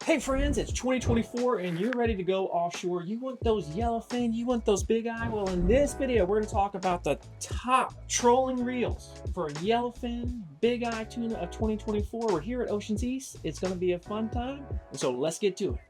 Hey friends, it's 2024 and you're ready to go offshore. You want those yellowfin, you want those big eye? Well, in this video, we're going to talk about the top trolling reels for yellowfin, big eye tuna of 2024. We're here at Oceans East. It's going to be a fun time. So let's get to it.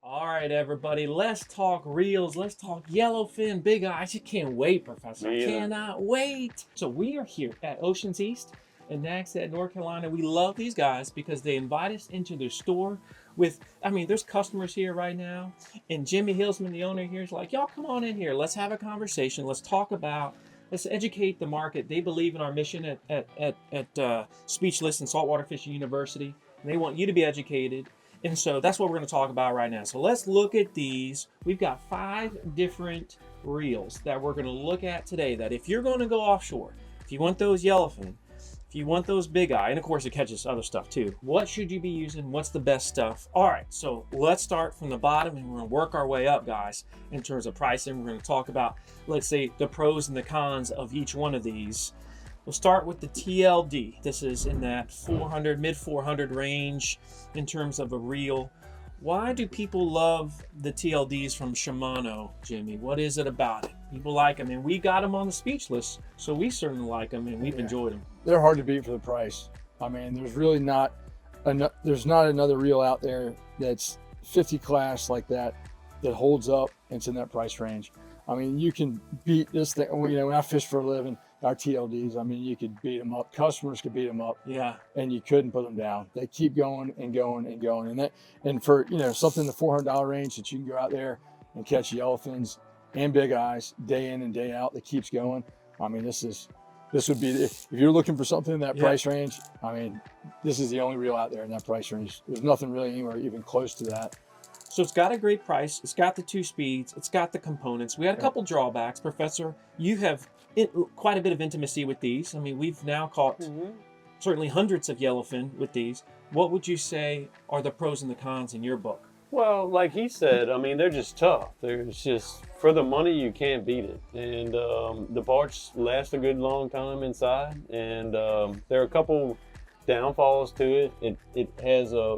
All right, everybody, let's talk reels. Let's talk yellowfin, big eye. I just can't wait, Professor. I cannot wait. So we are here at Oceans East in Nags Head, North Carolina. We love these guys because they invite us into their store with, there's customers here right now. And Jimmy Hillsman, the owner here, is like, y'all come on in here. Let's have a conversation. Let's talk about, let's educate the market. They believe in our mission at Speechless and Saltwater Fishing University. And they want you to be educated. And so that's what we're going to talk about right now. So let's look at these. We've got 5 different reels that we're going to look at today, that if you're going to go offshore, if you want those yellowfin, if you want those big eye, and of course it catches other stuff too, what should you be using? What's the best stuff? All right, so let's start from the bottom and we're going to work our way up, guys, in terms of pricing. We're going to talk about, let's say, the pros and the cons of each one of these. We'll start with the TLD. This is in that 400, mid 400 range in terms of a reel. Why do people love the TLDs from Shimano, Jimmy? What is it about it? People like them, and we got them on the Speechless, so we certainly like them, and we've enjoyed them. They're hard to beat for the price. There's really not another reel out there that's 50 class like that holds up and it's in that price range. You can beat this thing. When I fish for a living, our TLDs, you could beat them up. Customers could beat them up. Yeah. And you couldn't put them down. They keep going and going and going. And for something in the $400 range that you can go out there and catch yellowfins and big eyes day in and day out that keeps going. This would be, if you're looking for something in that price range, this is the only reel out there in that price range. There's nothing really anywhere even close to that. So it's got a great price. It's got the 2 speeds. It's got the components. We had a couple drawbacks. Professor, you have quite a bit of intimacy with these. We've now caught certainly hundreds of yellowfin with these. What would you say are the pros and the cons in your book? Well, like he said, they're just tough. There's just, for the money, you can't beat it. And the parts last a good long time inside. And there are a couple downfalls to it. It has a,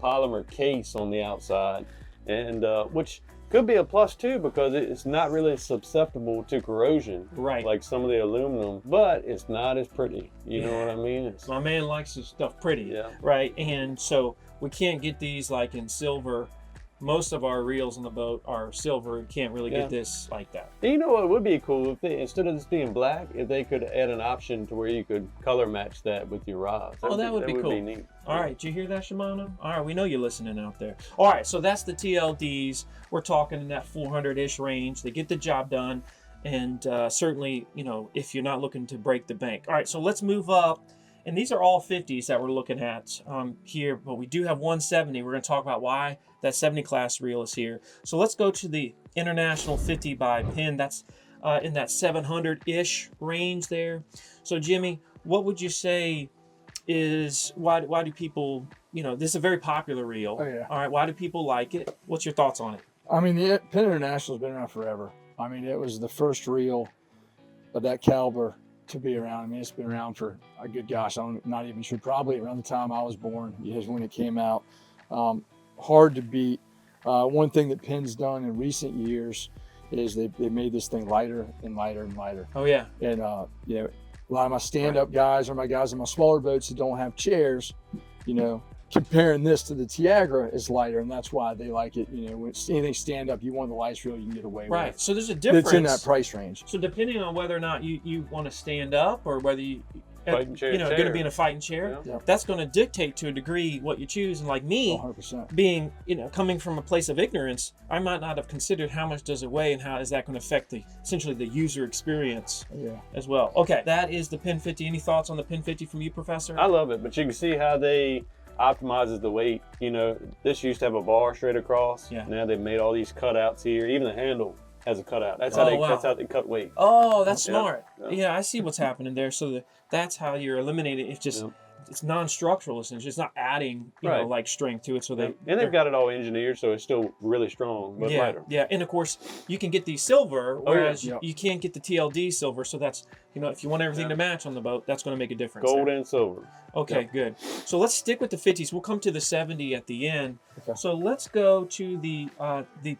polymer case on the outside, and which could be a plus too, because it's not really susceptible to corrosion, right, like some of the aluminum, but it's not as pretty. You know what I mean? My man likes his stuff pretty, right? And so we can't get these like in silver. Most of our reels on the boat are silver. You can't really get this like that. And you know what would be cool, if they, instead of this being black, if they could add an option to where you could color match that with your rods. That would be cool. Be neat. All right, did you hear that, Shimano? All right, we know you're listening out there. All right, so that's the TLDs. We're talking in that 400-ish range. They get the job done, and certainly, if you're not looking to break the bank. All right, so let's move up. And these are all 50s that we're looking at here, but we do have 170. We're going to talk about why that 70 class reel is here. So let's go to the International 50 by Penn. That's in that 700-ish range there. So Jimmy, what would you say is, why do people, this is a very popular reel. Oh, yeah. All right, why do people like it? What's your thoughts on it? The Penn International has been around forever. It was the first reel of that caliber to be around. It's been around for a good gosh, I'm not even sure, probably around the time I was born is when it came out. Hard to beat. One thing that Penn's done in recent years is they made this thing lighter and lighter and lighter. Oh yeah. And a lot of my stand-up guys or my guys in my smaller boats that don't have chairs, comparing this to the Tiagra is lighter, and that's why they like it. When it's anything stand up, you want the lightest reel you can get away with. Right. So there's a difference. It's in that price range. So depending on whether or not you want to stand up, or whether you going to be in a fighting chair, that's going to dictate to a degree what you choose. And like me, 100%. Being coming from a place of ignorance, I might not have considered how much does it weigh and how is that going to affect essentially the user experience as well. Okay, that is the Penn 50. Any thoughts on the Penn 50 from you, Professor? I love it, but you can see how they optimizes the weight. This used to have a bar straight across. Now they've made all these cutouts here. Even the handle has a cutout. That's how they cut weight. Oh, that's smart. Yeah, I see what's happening there. So that's how you're eliminating. It's just it's non-structural essentially. It's not adding, you know, Right. like strength to it. So they And they've got it all engineered, so it's still really strong, but yeah, lighter. yeah, and of course you can get these silver, Oh, yeah. whereas Yeah. you can't get the TLD silver. So that's, you know, if you want everything Yeah. to match on the boat, that's going to make a difference. Gold there. and silver. Okay, good. So let's stick with the 50s. We'll come to the 70 at the end. Okay. So let's go to the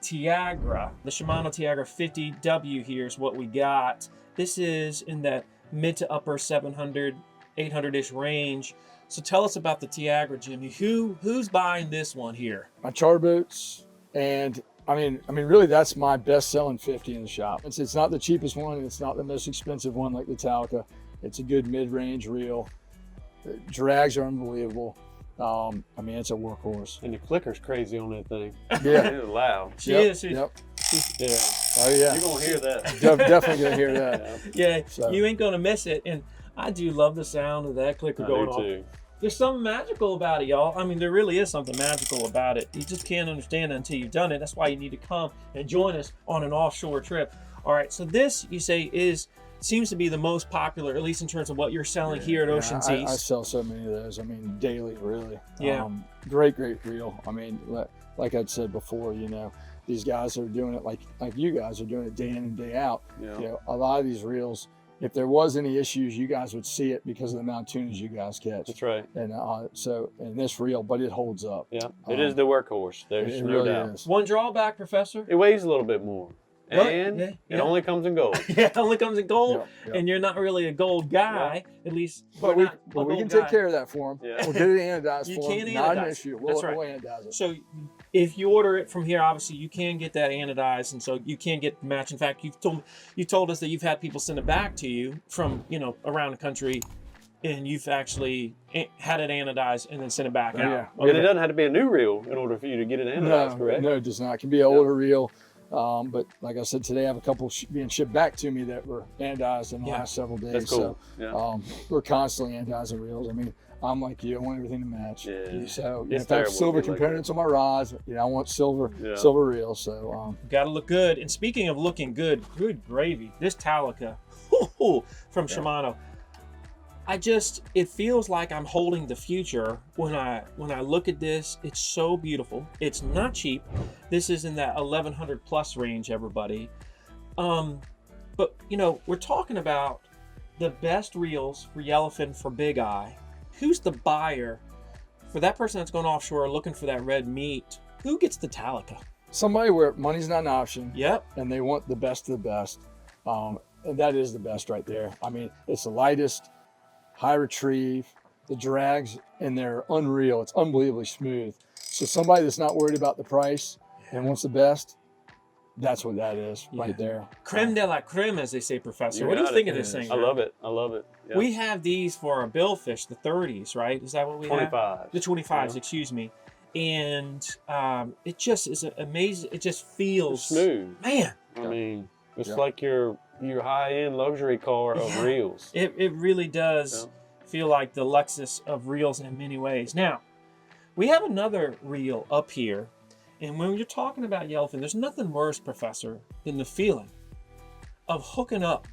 Tiagra, the Shimano Tiagra 50W. Here's what we got. This is in that mid to upper 700, 800-ish range. So tell us about the Tiagra, Jimmy. Who's buying this one here? My charter boats, and I mean, really, that's my best-selling 50 in the shop. It's not the cheapest one, and it's not the most expensive one like the Talica. It's a good mid-range reel. The drags are unbelievable. I mean, it's a workhorse. And the clicker's crazy on that thing. Yeah. It's loud. She Yep, is. Yep. Yeah. Oh yeah. You're going to hear that. Definitely gonna hear that. Yeah, So- you ain't gonna miss it. And I do love the sound of that clicker I going do off. too. There's something magical about it, y'all. I mean, there really is something magical about it. You just can't understand it until you've done it. That's why you need to come and join us on an offshore trip. All right, so this, you say, seems to be the most popular, at least in terms of what you're selling here at Ocean's I East. sell so many of those. I mean, daily, really. Yeah. Great reel. I mean, like I'd said before, you know, these guys are doing it like you guys are doing it day in and day out. Yeah. You know, a lot of these reels, if there was any issues, you guys would see it because of the amount of tunas you guys catch. That's right. And so in this reel, but it holds up. Yeah. It is the workhorse. There's It no really doubt. is. One drawback, Professor? It weighs a little bit more. What? And Yeah, it yeah. only comes in gold. Yeah, it only comes in gold, Yep, yep. and you're not really a gold guy, at least. But we're we, not a but we gold can take guy. care of that for them. Yeah. We'll get it anodized You for can them. Not an anodize. issue. That's We'll right. anodize it. So if you order it from here, obviously you can get that anodized, and so you can get the match. In fact, you told us that you've had people send it back to you from, you know, around the country, and you've actually had it anodized and then sent it back Oh, out. yeah. And it doesn't have to be a new reel in order for you to get it anodized, correct? No, it does not. It can be an older reel. But like I said, today I have a couple being shipped back to me that were anodized in the Yeah. last several days. That's cool. So Yeah. we're constantly anodizing reels. I mean, I'm like you, I want everything to match. Yeah. So It's if I have terrible silver to be like components on my rods, you know, I want silver Yeah. reels. So Got to look good. And speaking of looking good, good gravy. This Talica from Shimano. It feels like I'm holding the future when I look at this. It's so beautiful. It's not cheap. This is in that 1100 plus range, everybody. But you know, we're talking about the best reels for Yellowfin for Big Eye. Who's the buyer for that person that's going offshore looking for that red meat? Who gets the Talica? somebody where money's not an option. Yep. And they want the best of the best. And that is the best right there. I mean, it's the lightest, high retrieve, the drags, and they're unreal. It's unbelievably smooth. So somebody that's not worried about the price and wants the best, that's what that is right there. Creme de la creme, as they say, Professor. You What do you got think it. of this thing? I love it. I love it. Yeah. We have these for our billfish, the 30s, right? Is that what we have? 25. The 25s, Yeah. excuse me. And it just is amazing. It just feels Smooth. Man, I mean, it's Yeah. like your high-end luxury car of Yeah. reels. it really does feel like the Lexus of reels in many ways. Now, we have another reel up here. And when you're talking about Yellowfin, there's nothing worse, Professor, than the feeling of hooking up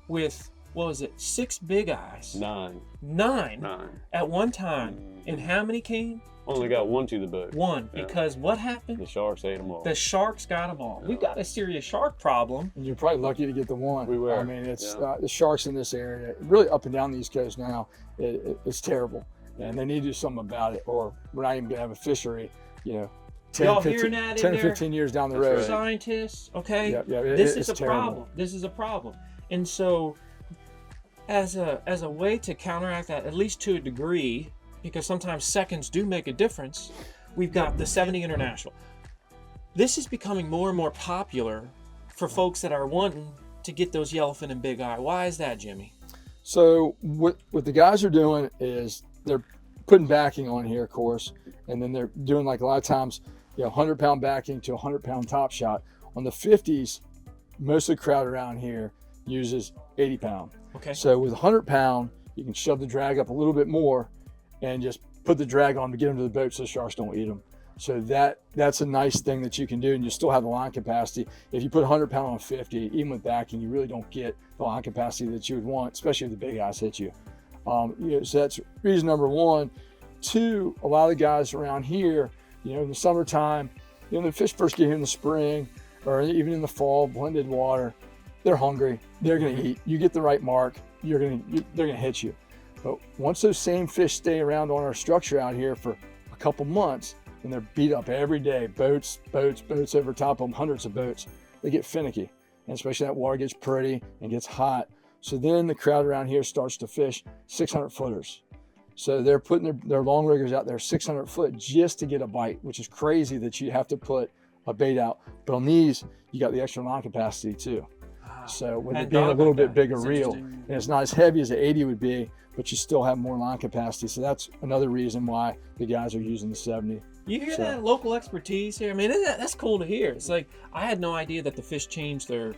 with, what was it, 6 Big Eyes? 9. 9 at one time. Mhm. And how many came? Only got one to the boat. 1. Yeah. Because what happened? The sharks ate them all. The sharks got them all. Yeah. We've got a serious shark problem. And you're probably lucky to get the one. We were. I mean, it's Yeah. the sharks in this area, really up and down the East Coast now, it's terrible. And they need to do something about it, or we're not even going to have a fishery, 10, Y'all 15, hearing that in 10 or there? 15 years down the That's road. right. Scientists, okay? Yeah, This is it's a terrible. problem. This is a problem. And so as a way to counteract that, at least to a degree, because sometimes seconds do make a difference, we've got the 70 International. This is becoming more and more popular for folks that are wanting to get those Yellowfin and Big Eye. Why is that, Jimmy? So what the guys are doing is they're putting backing on here, of course, and then they're doing, like, a lot of times, 100-pound backing to 100-pound top shot. On the 50s, most of the crowd around here uses 80-pound. Okay. So with 100-pound, you can shove the drag up a little bit more and just put the drag on to get them to the boat so the sharks don't eat them. So that's a nice thing that you can do, and you still have the line capacity. If you put 100-pound on 50, even with backing, you really don't get the line capacity that you would want, especially if the big eyes hit you. So that's reason number one. Two, a lot of the guys around here, in the summertime, the fish first get here in the spring or even in the fall, blended water, they're hungry, they're gonna eat. You get the right mark, they're gonna hit you. But once those same fish stay around on our structure out here for a couple months, and they're beat up every day, boats over top of them, hundreds of boats, they get finicky. And especially that water gets pretty and gets hot. So then the crowd around here starts to fish 600 footers. So they're putting their long riggers out there 600 foot just to get a bite, which is crazy that you have to put a bait out. But on these, you got the extra line capacity too. So with it being a little bit bigger reel, and it's not as heavy as the 80 would be, but you still have more line capacity. So that's another reason why the guys are using the 70. You hear that local expertise here? I mean, that's cool to hear. It's like, I had no idea that the fish change their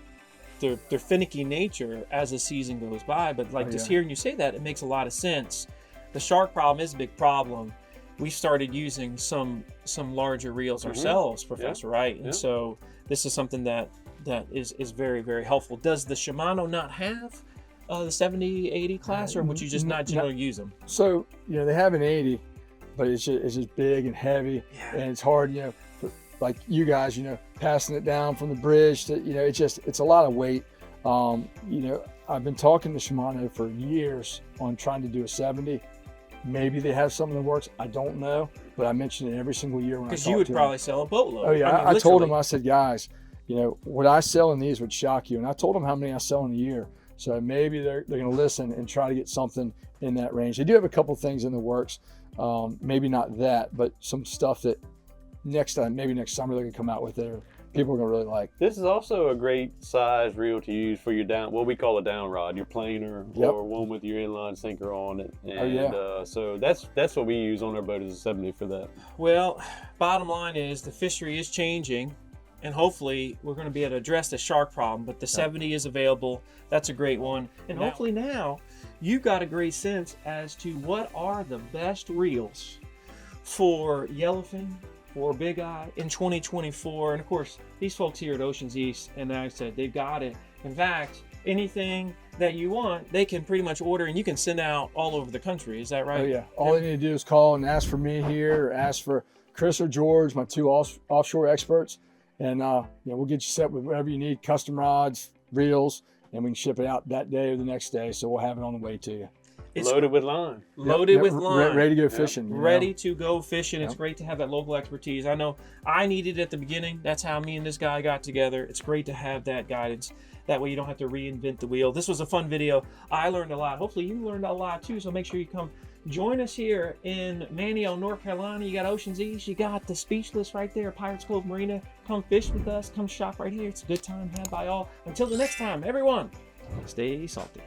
finicky nature as the season goes by, but just hearing you say that, it makes a lot of sense. The shark problem is a big problem. We started using some larger reels ourselves, Professor, right? And so this is something that is very, very helpful. Does the Shimano not have the 70, 80 class, or would you just not generally use them? So, they have an 80, but it's just big and heavy, and it's hard, for, like you guys, passing it down from the bridge to, it's a lot of weight. I've been talking to Shimano for years on trying to do a 70. Maybe they have something that works. I don't know, but I mention it every single year when I talk to them. Because you would probably sell a boatload. Oh yeah, I told them, I said, guys, what I sell in these would shock you. And I told them how many I sell in a year. So maybe they're going to listen and try to get something in that range. They do have a couple things in the works. Maybe not that, but some stuff that next summer they're going to come out with it. People are going to really like. This is also a great size reel to use for your what we call a down rod, your planer, or one with your inline sinker on it. And so that's what we use on our boat, is a 70 for that. Well, Bottom line is the fishery is changing, and hopefully we're going to be able to address the shark problem, but the 70 is available. That's a great one. And hopefully now you've got a great sense as to what are the best reels for Yellowfin, for Big Eye in 2024. And of course, these folks here at Oceans East, and like I said, they've got it. In fact, anything that you want, they can pretty much order, and you can send out all over the country. Is that right? Oh yeah. All they need to do is call and ask for me here, or ask for Chris or George, my two offshore experts, and we'll get you set with whatever you need, custom rods, reels, and we can ship it out that day or the next day. So we'll have it on the way to you. It's loaded with line. Loaded with line. Ready to go fishing. Ready to go fishing. It's great to have that local expertise. I know I needed it at the beginning. That's how me and this guy got together. It's great to have that guidance. That way you don't have to reinvent the wheel. This was a fun video. I learned a lot. Hopefully you learned a lot too. So make sure you come join us here in Manio, North Carolina. You got Oceans East. You got the Speechless right there, Pirates Cove Marina. Come fish with us. Come shop right here. It's a good time had by all. Until the next time, everyone, stay salty.